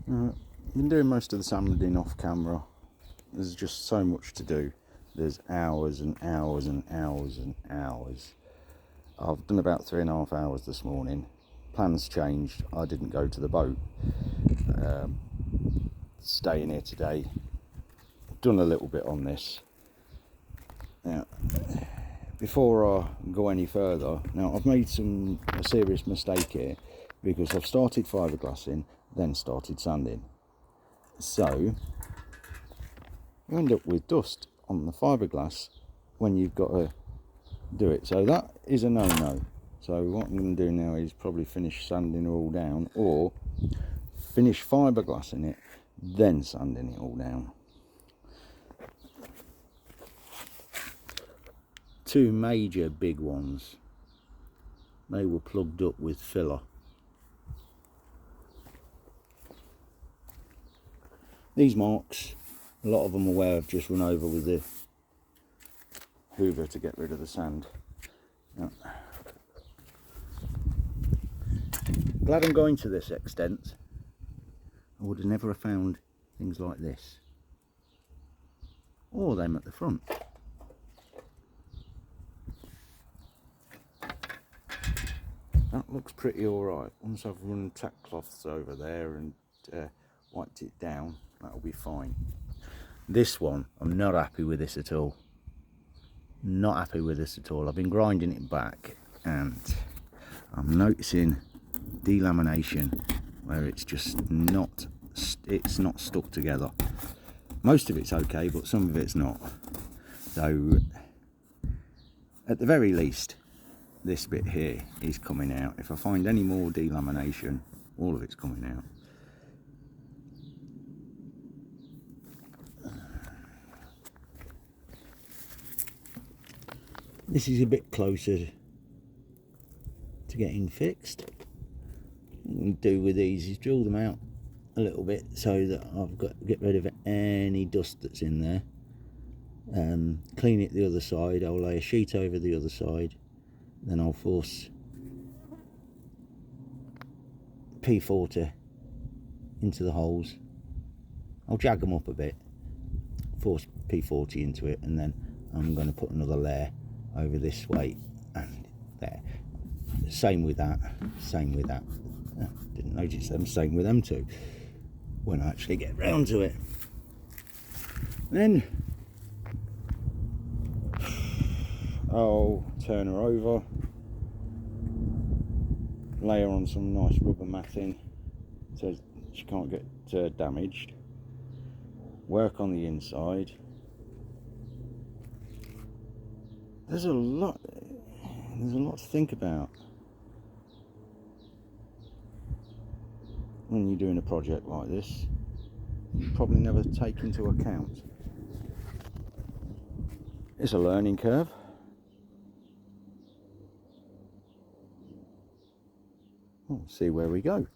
I've been doing most of the sanding off camera. There's just so much to do. There's hours and hours and hours and hours. I've done about 3.5 hours this morning. Plans changed. I didn't go to the boat. Staying here today. Done a little bit on this. Now, before I go any further, now I've made a serious mistake here, because I've started fiberglassing, then started sanding. So you end up with dust on the fiberglass when you've got to do it. So that is a no-no. So what I'm going to do now is probably finish sanding it all down, or finish fiberglassing it, then sanding it all down. Two major big ones, they were plugged up with filler. These marks, a lot of them are where I've just run over with the hoover to get rid of the sand. Yeah. Glad I'm going to this extent. I would have never found things like this, or them at the front. That looks pretty alright. Once I've run tack cloths over there and wiped it down, that'll be fine. This one, I'm not happy with this at all. Not happy with this at all. I've been grinding it back and I'm noticing delamination where it's just not stuck together. Most of it's okay, but some of it's not. So at the very least, this bit here is coming out. If I find any more delamination, all of it's coming out. This is a bit closer to getting fixed. What I'm going to do with these is drill them out a little bit so that I've got to get rid of any dust that's in there. Clean it the other side. I'll lay a sheet over the other side, then I'll force P40 into the holes. I'll jag them up a bit, force P40 into it, and then I'm going to put another layer over this way and there. Same with that, same with that. Oh, didn't notice them, same with them too when I actually get round to it. Then I'll turn her over, lay her on some nice rubber matting so she can't get damaged, work on the inside. There's a lot to think about when you're doing a project like this. You probably never take into account. It's a learning curve. We'll see where we go.